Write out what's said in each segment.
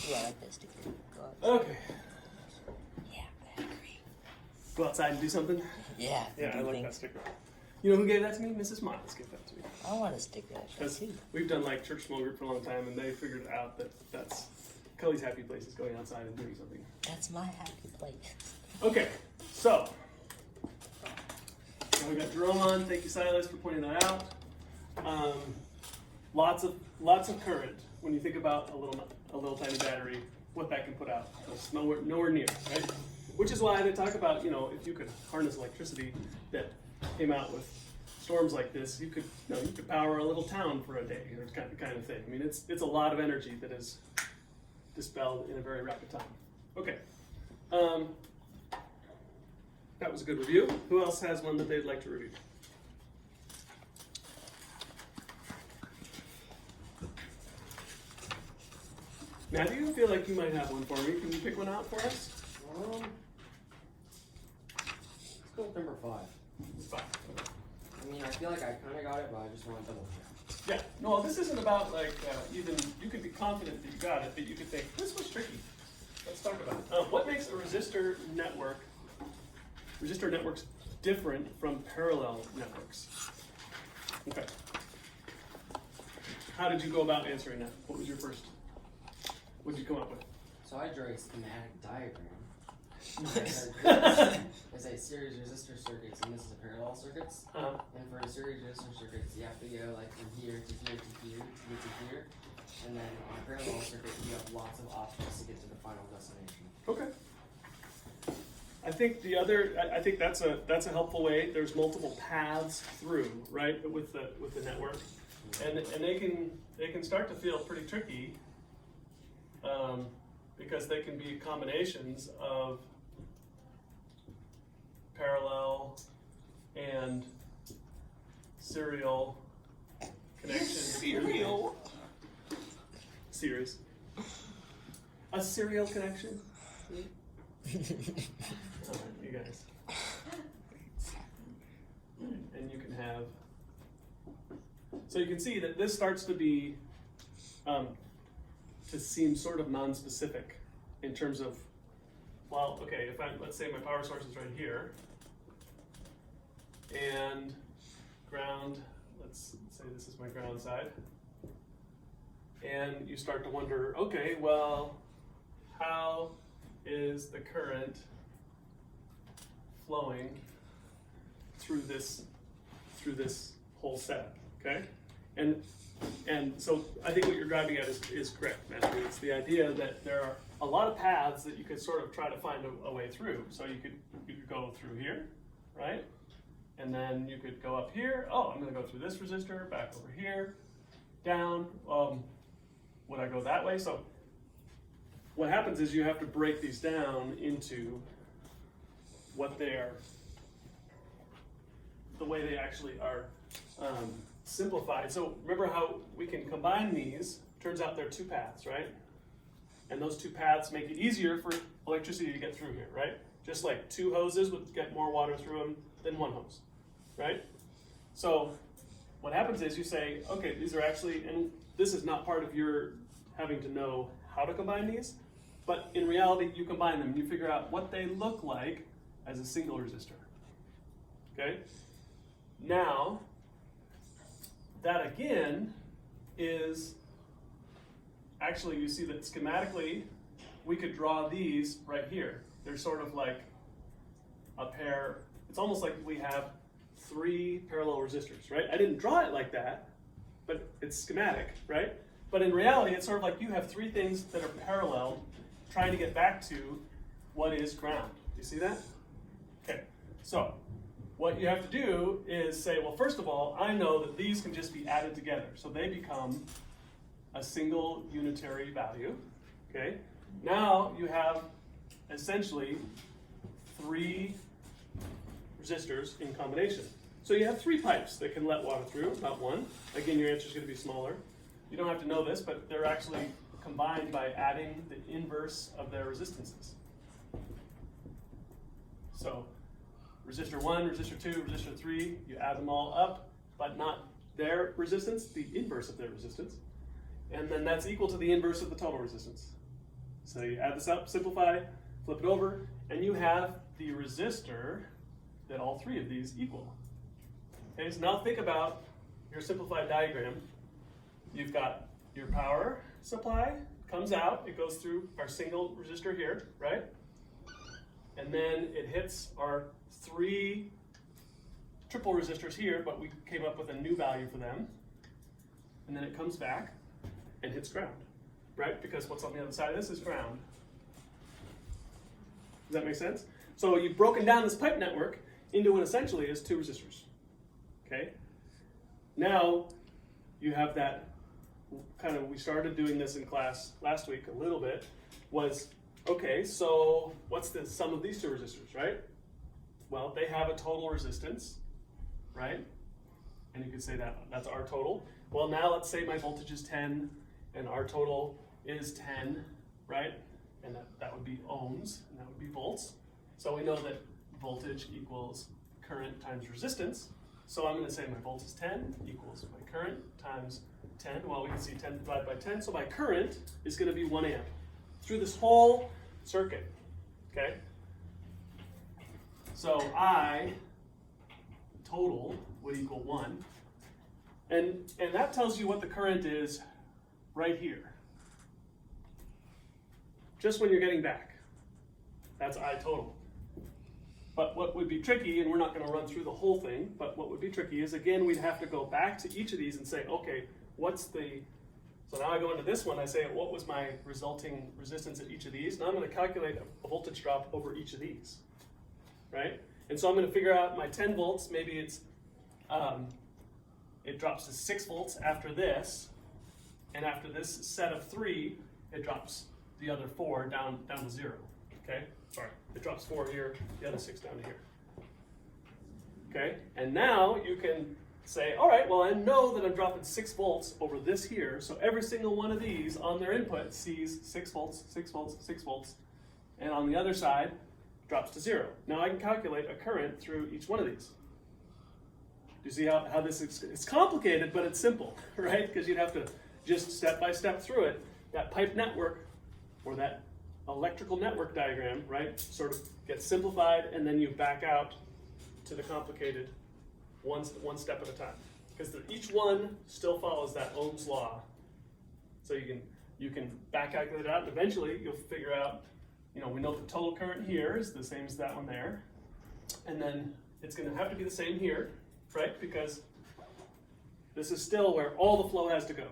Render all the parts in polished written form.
Yeah, I like that sticker. Okay. Yeah, I agree. Go outside and do something? Yeah. Yeah, I do like things. that sticker. You know who gave that to me? Mrs. Miles gave that to me. I want a sticker like that Because too. we've done like church small group for a long time, and they figured out that that's Kelly's happy place is going outside and doing something. That's my happy place. Okay, so now we got Jerome on. Thank you, Silas, for pointing that out. Lots of current when you think about a little tiny battery, what that can put out. It's nowhere near, right? Which is why they talk about, you know, if you could harness electricity that came out with storms like this, you could power a little town for a day, or kind of thing. I mean, it's a lot of energy that is dispelled in a very rapid time. Okay. That was a good review. Who else has one that they'd like to review? Matthew, I feel like you might have one for me. Can you pick one out for us? Let's go with number 5. 5. I mean, I feel like I kind of got it, but I just want to double check. Yeah. No, this isn't about like even you could be confident that you got it, but you could think this was tricky. Let's talk about it. What makes a resistor networks different from parallel networks? Okay. How did you go about answering that? What was your first? What did you come up with? So I drew a schematic diagram. There's a series resistor circuits, and this is a parallel circuits. And for a series resistor circuits, you have to go like from here to here to here to get to here. And then on a parallel circuit, you have lots of options to get to the final destination. Okay. I think that's a helpful way. There's multiple paths through, right, with the network, and they can start to feel pretty tricky, because they can be combinations of parallel and serial connection. Series. A serial connection. You guys. And you can have, so you can see that this starts to be, to seem sort of non-specific in terms of, well, okay, let's say my power source is right here, and ground, let's say this is my ground side, and you start to wonder, okay, well, how is the current flowing through this whole setup, okay? And so I think what you're driving at is correct, Matthew. It's the idea that there are a lot of paths that you could sort of try to find a way through. So you could go through here, right? And then you could go up here. Oh, I'm going to go through this resistor, back over here, down. Would I go that way? So what happens is you have to break these down into what they are, the way they actually are simplified. So remember how we can combine these. Turns out there are 2 paths, right? And those 2 paths make it easier for electricity to get through here, right? Just like 2 hoses would get more water through them than 1 hose, right? So what happens is you say, okay, these are actually, and this is not part of your having to know how to combine these, but in reality, you combine them and you figure out what they look like as a single resistor, okay? Now, that again is, actually you see that schematically, we could draw these right here. They're sort of like a pair, it's almost like we have 3 parallel resistors, right? I didn't draw it like that, but it's schematic, right? But in reality, it's sort of like you have 3 things that are parallel trying to get back to what is ground. Do you see that? Okay, so what you have to do is say, well, first of all, I know that these can just be added together. So they become a single unitary value, okay? Now you have essentially 3 resistors in combination. So you have 3 pipes that can let water through, not 1. Again, your answer is going to be smaller. You don't have to know this, but they're actually combined by adding the inverse of their resistances. So resistor 1, resistor 2, resistor 3, you add them all up, but not their resistance, the inverse of their resistance. And then that's equal to the inverse of the total resistance. So you add this up, simplify, flip it over, and you have the resistor that all three of these equal. Okay, so now think about your simplified diagram. You've got your power supply, comes out, it goes through our single resistor here, right? And then it hits our three triple resistors here, but we came up with a new value for them. And then it comes back and hits ground, right? Because what's on the other side of this is ground. Does that make sense? So you've broken down this pipe network into what essentially is two resistors, okay? Now you have that kind of, we started doing this in class last week a little bit, was, okay, so what's the sum of these two resistors, right? Well, they have a total resistance, right? And you could say that that's our total. Well, now let's say my voltage is 10 and our total is 10, right? And that would be ohms, and that would be volts. So we know that voltage equals current times resistance. So I'm going to say my voltage is 10 equals my current times 10. Well, we can see 10 divided by 10. So my current is going to be 1 amp through this whole circuit, okay? So I total would equal 1. And that tells you what the current is right here. Just when you're getting back. That's I total. But what would be tricky, and we're not going to run through the whole thing, but what would be tricky is, again, we'd have to go back to each of these and say, okay, so now I go into this one, I say, what was my resulting resistance at each of these? Now I'm going to calculate a voltage drop over each of these, right? And so I'm going to figure out my 10 volts, maybe it drops to 6 volts after this, and after this set of 3, it drops the other 4 down to 0, okay? Sorry, it drops 4 here, the other 6 down to here. Okay, and now you can say, all right, well, I know that I'm dropping 6 volts over this here, so every single one of these on their input sees 6 volts, 6 volts, 6 volts, and on the other side, drops to 0. Now I can calculate a current through each one of these. Do you see how this is? It's complicated, but it's simple, right? Because you'd have to just step by step through it. That pipe network, or that electrical network diagram, right, sort of gets simplified, and then you back out to the complicated one step at a time. Because each one still follows that Ohm's law. So you can back calculate it out, and eventually you'll figure out, we know the total current here is the same as that one there. And then it's going to have to be the same here, right? Because this is still where all the flow has to go,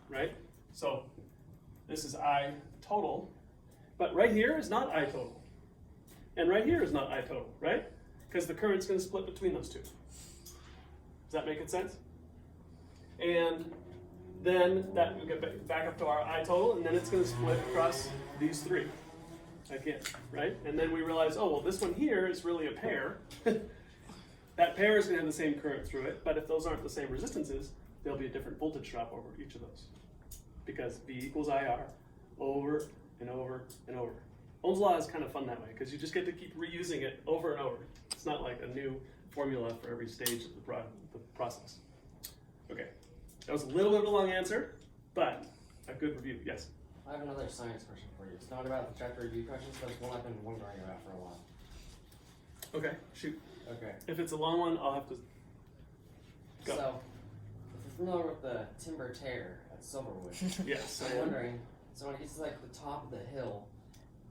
right? So this is I total, but right here is not I total. And right here is not I total, right? Because the current's going to split between those two. Does that make sense? And then that we get back up to our I total, and then it's going to split across these 3 again, right? And then we realize, oh, well, this one here is really a pair. That pair is going to have the same current through it, but if those aren't the same resistances, there'll be a different voltage drop over each of those. Because V equals IR over and over and over. Ohm's law is kind of fun that way, because you just get to keep reusing it over and over. It's not like a new formula for every stage of the process. Okay, that was a little bit of a long answer, but a good review. Yes? I have another science question for you. It's not about the chapter review questions, but it's one I've been wondering about for a while. Okay, shoot. Okay. If it's a long one, I'll have to go. So, if you're familiar with the timber tear at Silverwood, Yes, I I'm am. wondering, so when it gets to like the top of the hill,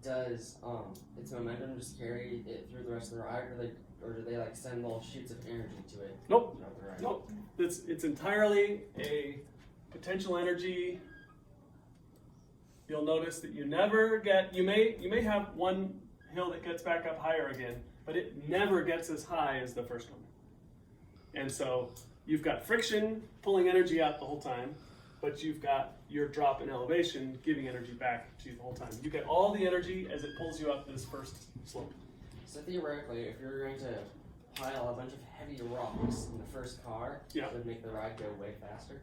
does its momentum just carry it through the rest of the ride, or do they like send little shoots of energy to it? Nope. throughout the ride? Nope. It's entirely a potential energy. You'll notice that you never get, you may have one hill that gets back up higher again, but it never gets as high as the first one. And so you've got friction pulling energy out the whole time, but you've got your drop in elevation giving energy back to you the whole time. You get all the energy as it pulls you up this first slope. So theoretically, if you're going to pile a bunch of heavy rocks in the first car, Yeah. it would make the ride go way faster.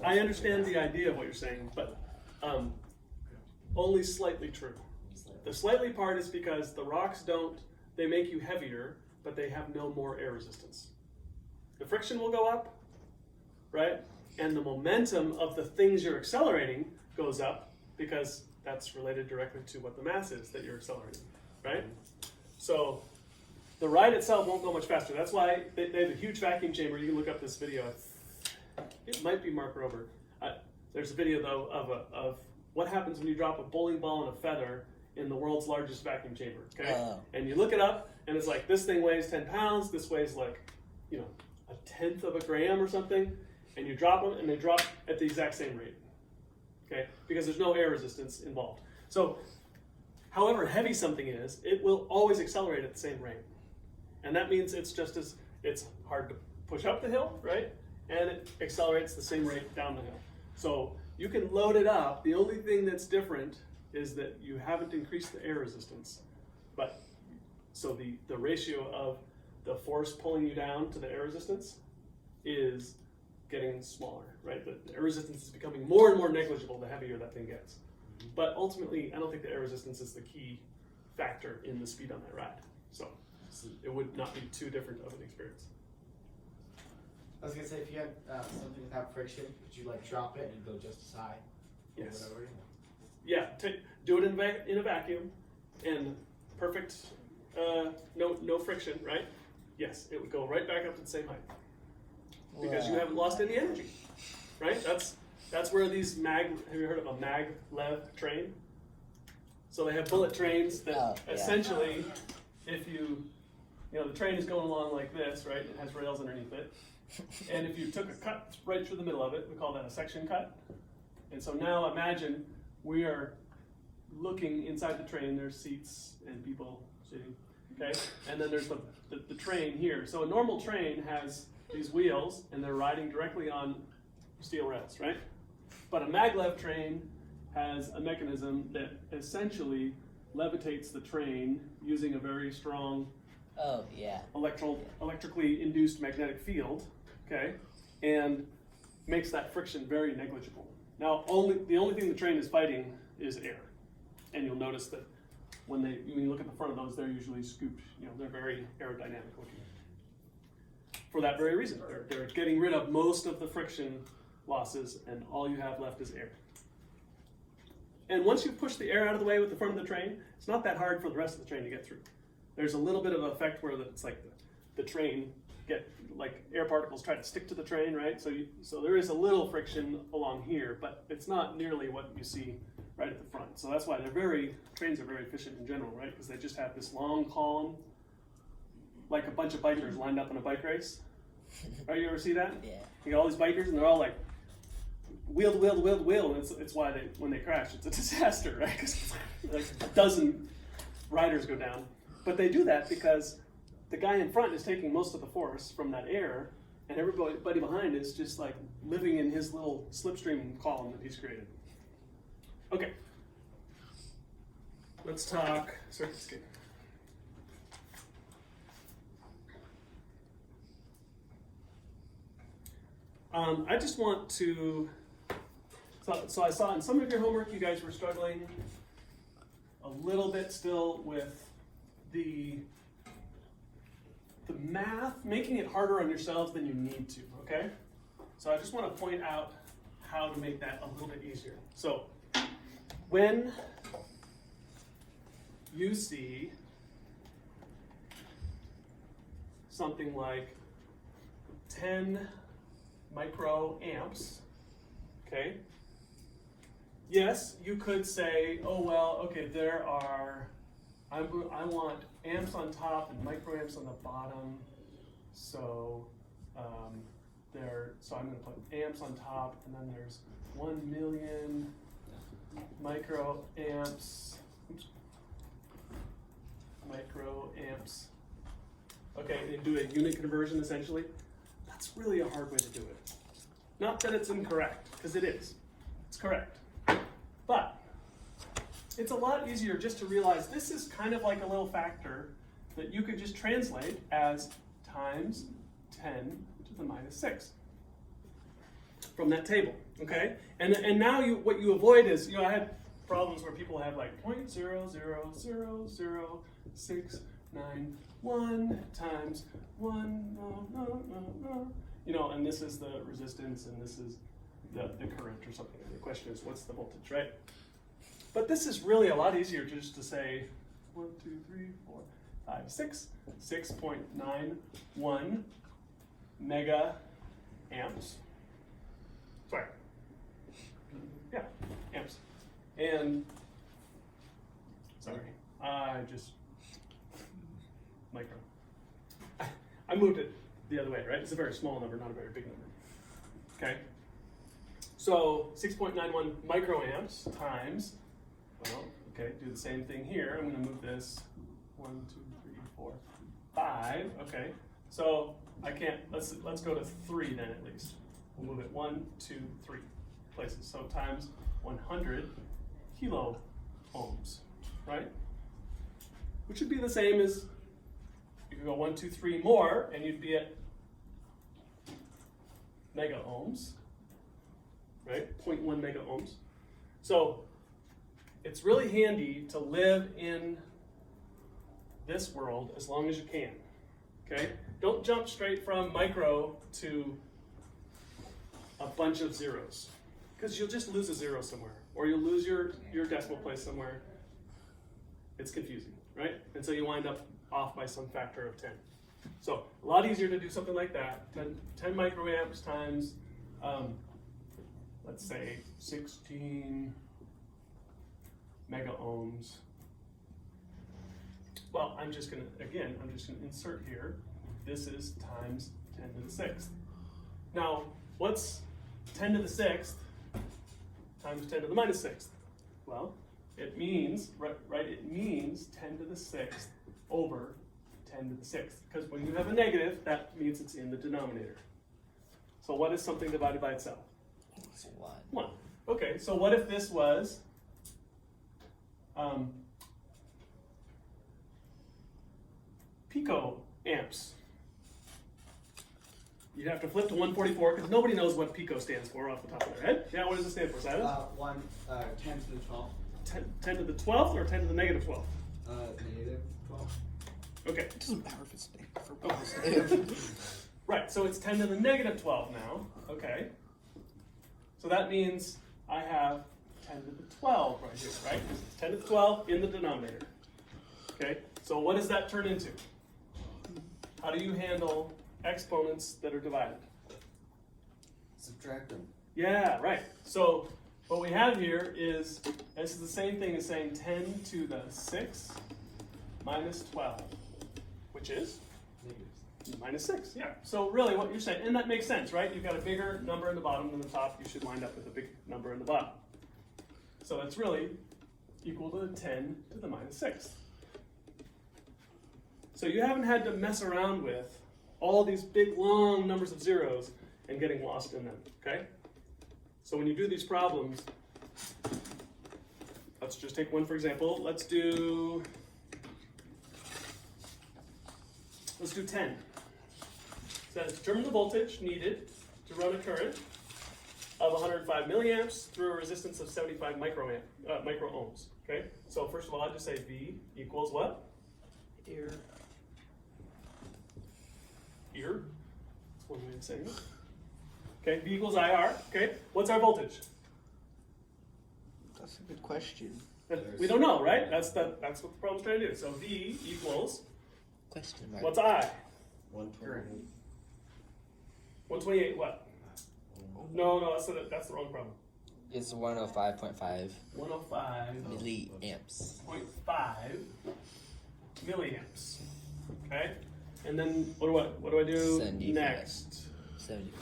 I understand the idea of what you're saying, but only slightly true. The slightly part is because the rocks they make you heavier, but they have no more air resistance. The friction will go up, right? and the momentum of the things you're accelerating goes up because that's related directly to what the mass is that you're accelerating, right? So the ride itself won't go much faster. That's why they have a huge vacuum chamber. You can look up this video. It might be Mark Rober. There's a video though of what happens when you drop a bowling ball and a feather in the world's largest vacuum chamber. Okay, and you look it up, and it's like this thing weighs 10 pounds. This weighs like, you know, 1/10 of a gram or something, and you drop them, and they drop at the exact same rate. Okay, because there's no air resistance involved. So, however heavy something is, it will always accelerate at the same rate, and that means it's hard to push up the hill, right? And it accelerates the same rate down the hill. So you can load it up. The only thing that's different is that you haven't increased the air resistance, but so the ratio of the force pulling you down to the air resistance is getting smaller, right? The air resistance is becoming more and more negligible the heavier that thing gets. But ultimately, I don't think the air resistance is the key factor in the speed on that ride. So it would not be too different of an experience. I was gonna say, if you had something without friction, would you like drop it and go just as high? Yes. Or whatever? Yeah, do it in a vacuum and perfect, no friction, right? Yes, it would go right back up to the same height because you haven't lost any energy, right? That's where these have you heard of a maglev train? So they have bullet trains that essentially, if you know, the train is going along like this, right? It has rails underneath it. And if you took a cut right through the middle of it, we call that a section cut. And so now imagine we are looking inside the train, there's seats and people sitting, okay? And then there's the train here. So a normal train has these wheels and they're riding directly on steel rails, right? But a maglev train has a mechanism that essentially levitates the train using a very strong electrically induced magnetic field, okay, and makes that friction very negligible. Now, the only thing the train is fighting is air, and you'll notice that when you look at the front of those, they're usually scooped. You know, they're very aerodynamic looking. For that very reason, they're getting rid of most of the friction losses, and all you have left is air. And once you push the air out of the way with the front of the train, it's not that hard for the rest of the train to get through. There's a little bit of effect where it's like the train air particles try to stick to the train, right? So there is a little friction along here, but it's not nearly what you see right at the front. So that's why trains are very efficient in general, right? Because they just have this long column, like a bunch of bikers lined up in a bike race. Right? You ever see that? Yeah. You got all these bikers and they're all like wheel to wheel to wheel to wheel, and it's why when they crash, it's a disaster, right? Because like a dozen riders go down. But they do that because the guy in front is taking most of the force from that air, and everybody behind is just like living in his little slipstream column that he's created. Okay, let's talk circuit skating. I just want to, so I saw in some of your homework you guys were struggling a little bit still with the math, making it harder on yourselves than you need to, okay? So I just want to point out how to make that a little bit easier. So when you see something like 10 microamps, okay? Yes, you could say, oh well, okay, I want amps on top and microamps on the bottom, so I'm going to put amps on top, and then there's 1 million microamps. Microamps. Okay, and do a unit conversion essentially. That's really a hard way to do it. Not that it's incorrect, because it is. It's correct. But it's a lot easier just to realize this is kind of like a little factor that you could just translate as times 10 to the minus 6 from that table, okay? And now what you avoid is, I had problems where people have like 0.0000691 times 1, and this is the resistance, and this is the current or something. And the question is, what's the voltage, right? But this is really a lot easier just to say 1, 2, 3, 4, 5, 6, 6.91 mega amps. Sorry. Yeah, amps. And sorry, I just micro. I moved it the other way, right? It's a very small number, not a very big number. Okay. So 6.91 microamps times, well, okay, do the same thing here. I'm going to move this 1, 2, 3, 4, 5. Okay. So I can't. Let's go to 3 then at least. We'll move it 1, 2, 3 places. So times 100 kilo ohms, right? Which would be the same as you could go 1, 2, 3 more, and you'd be at mega ohms, right? 0.1 mega ohms. So it's really handy to live in this world as long as you can. Okay? Don't jump straight from micro to a bunch of zeros, because you'll just lose a zero somewhere, or you'll lose your decimal place somewhere. It's confusing, right? And so you wind up off by some factor of 10. So a lot easier to do something like that. 10 microamps times, let's say 16 mega ohms. Well, I'm just gonna insert here. This is times 10 to the 6th. Now, what's 10 to the 6th times 10 to the minus 6th? Well, it means, right, it means 10 to the 6th over 10 to the 6th. Because when you have a negative, that means it's in the denominator. So what is something divided by itself? 1. Okay, so what if this was pico amps? You'd have to flip to 144 because nobody knows what pico stands for off the top of their head. Yeah, what does it stand for, Silas? 10 to the 12th. 10 to the 12th or 10 to the negative 12th? Negative 12. Okay. It doesn't matter if it's standing for positive. Right, so it's 10 to the negative 12 now. Okay. So that means I have 10 to the 12 right here, right? It's 10 to the 12 in the denominator. Okay, so what does that turn into? How do you handle exponents that are divided? Subtract them. Yeah, right. So what we have here is, this is the same thing as saying 10 to the 6 minus 12, which is? Minus 6, yeah. So really what you're saying, and that makes sense, right? You've got a bigger number in the bottom than the top, you should wind up with a big number in the bottom. So that's really equal to 10 to the minus 6. So you haven't had to mess around with all these big, long numbers of zeros and getting lost in them, okay? So when you do these problems, let's just take one for example. Let's do 10. It says determine the voltage needed to run a current of 105 milliamps through a resistance of 75 micro ohms. Okay, so first of all, I just say V equals what? Here. Here. That's one way of saying it. Okay, V equals IR. Okay, what's our voltage? That's a good question. We don't know, right? That's what the problem's trying to do. So V equals, Question mark. what's I? 128. 128 what? No, that's the wrong problem. It's 105.5 105. milliamps. 0.5 milliamps. Okay? And then what do I do 75. next? 70.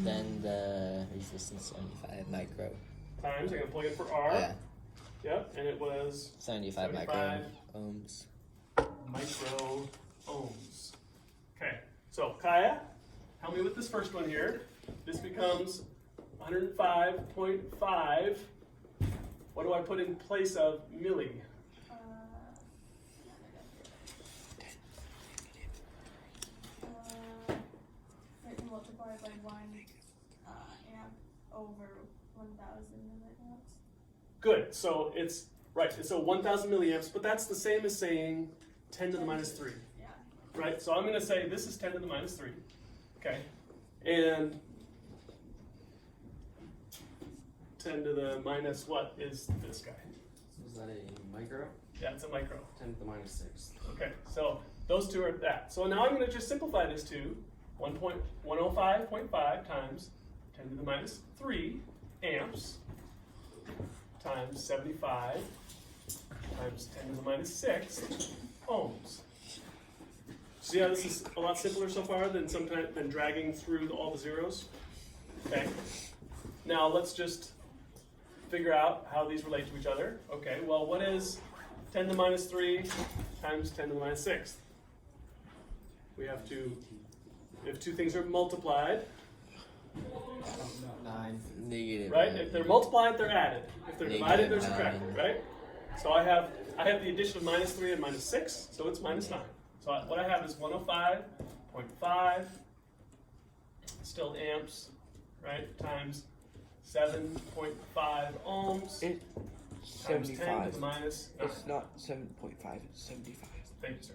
Then the resistance 75 micro. Times, I'm going to plug in for R. Oh, yeah. Yep, and it was 75 micro 75 ohms. micro ohms. Okay, so Kaya, help me with this first one here. This becomes 105.5. What do I put in place of milli? Multiplied by 1 amp over 1,000 milliamps. Good, so it's, right, so 1,000 milliamps, but that's the same as saying 10 to the minus 3. Yeah. Right, so I'm going to say this is 10 to the minus 3. Okay, and 10 to the minus what is this guy? Is that a micro? Yeah, it's a micro. 10 to the minus 6. Okay, so those two are that. So now I'm going to just simplify this to 1.105.5 times 10 to the minus 3 amps times 75 times 10 to the minus 6 ohms. See how this is a lot simpler so far than dragging through all the zeros? Okay. Now let's just figure out how these relate to each other. Okay, well, what is 10 to the minus 3 times 10 to the minus 6? We have to, if two things are multiplied, 9. Negative. right? If they're multiplied, they're added. If they're divided, they're Negative subtracted, 9. right? So I have the addition of minus 3 and minus 6, so it's minus 9. So what I have is 105.5, still amps, right, times 7.5 ohms It, times 10 to 75. the minus 9. It's not 7.5, it's 75. Thank you, sir.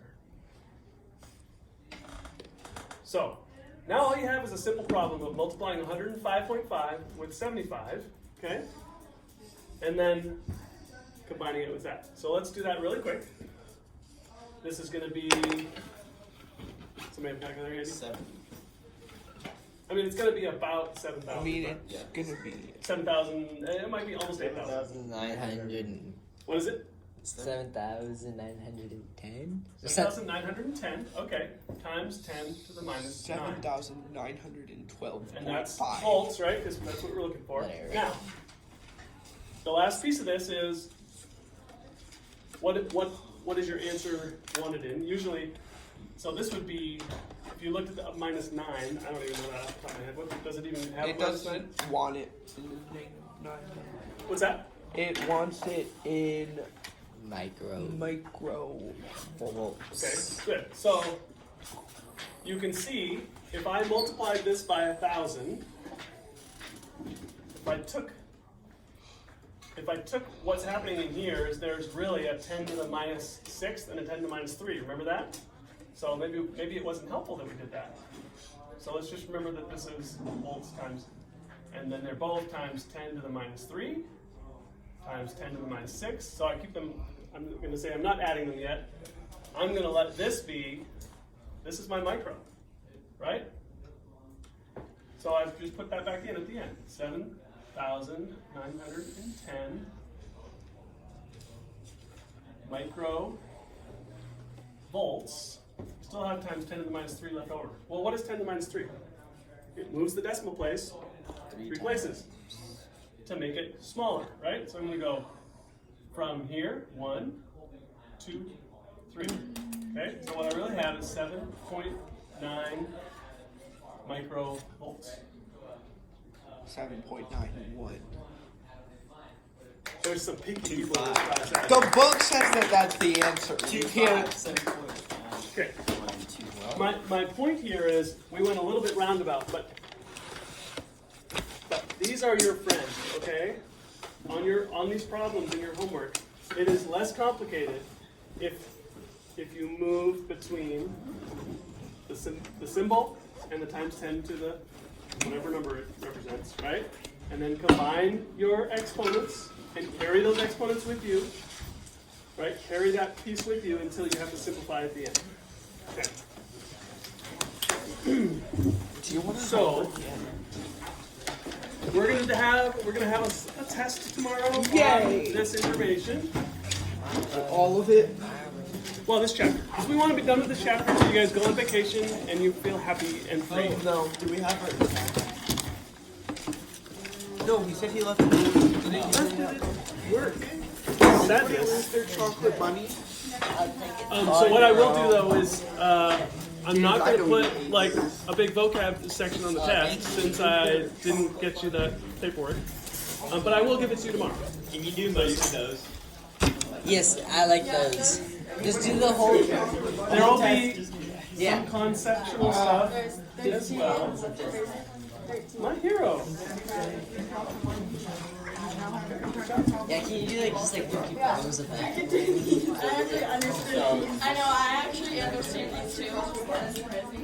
So, now all you have is a simple problem of multiplying 105.5 with 75, okay? And then combining it with that. So let's do that really quick. This is going to be, somebody have a calculator handy? 7. I mean, it's going to be about 7,000. I mean, it's gonna be 7,000, it might be almost 8,000. 900. What is it? 7,910? 7,910, okay, times 10 to the minus 9. 7,912.5. And that's volts, right? Because that's what we're looking for. There. Now, the last piece of this is what is your answer wanted in? Usually, so this would be, if you looked at the minus 9, I don't even know that off the top of my head. What, does it even have It minus 9? doesn't want it in the negative 9. What's that? It wants it in Micro. micro. Volts. Okay, good. So you can see if I multiplied this by 1,000, if I took what's happening in here is there's really a 10 to the minus 6 and a 10 to the minus 3. Remember that? So maybe it wasn't helpful that we did that. So let's just remember that this is volts times, and then they're both times 10 to the minus 3 times 10 to the minus 6. So I keep them, I'm going to say I'm not adding them yet. I'm going to let this be, this is my micro, right? So I've just put that back in at the end. 7,910 micro volts. Still have times 10 to the minus 3 left over. Well, what is 10 to the minus 3? It moves the decimal place 3 places to make it smaller, right? So I'm going to go from here, 1, 2, 3. Okay, so what I really have is 7.9 microvolts. 7.91. There's some picky people in this class. The book says that that's the answer. You can't. 7.5. Okay. My point here is we went a little bit roundabout, but these are your friends, okay? On these problems in your homework, it is less complicated if you move between the symbol and the times 10 to the whatever number it represents, right? And then combine your exponents and carry those exponents with you, right? Carry that piece with you until you have to simplify at the end. Okay. Do you want to So we're gonna have a test tomorrow on Yay! this information. all of it? Well, this chapter, because we want to be done with this chapter so you guys go on vacation and you feel happy and free. Oh, no. Do we have our No, he said he left it. Work. Sadness. Their chocolate bunny. So what I will do though is I'm not going to put like a big vocab section on the test since I didn't get you the paperwork. But I will give it to you tomorrow. Can you do most of those? Yes, I like those. Just do the whole. There will be Yeah. some conceptual stuff There's as 13. well. There's 13. My hero. Yeah, can you do like just like 50 problems of that? I actually understood. I know, I actually understand these too. That's crazy.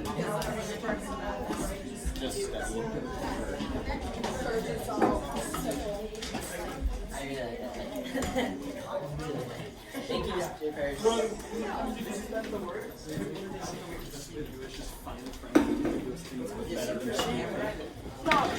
just study? It's all simple. Thank you, Mr. Parrish. No,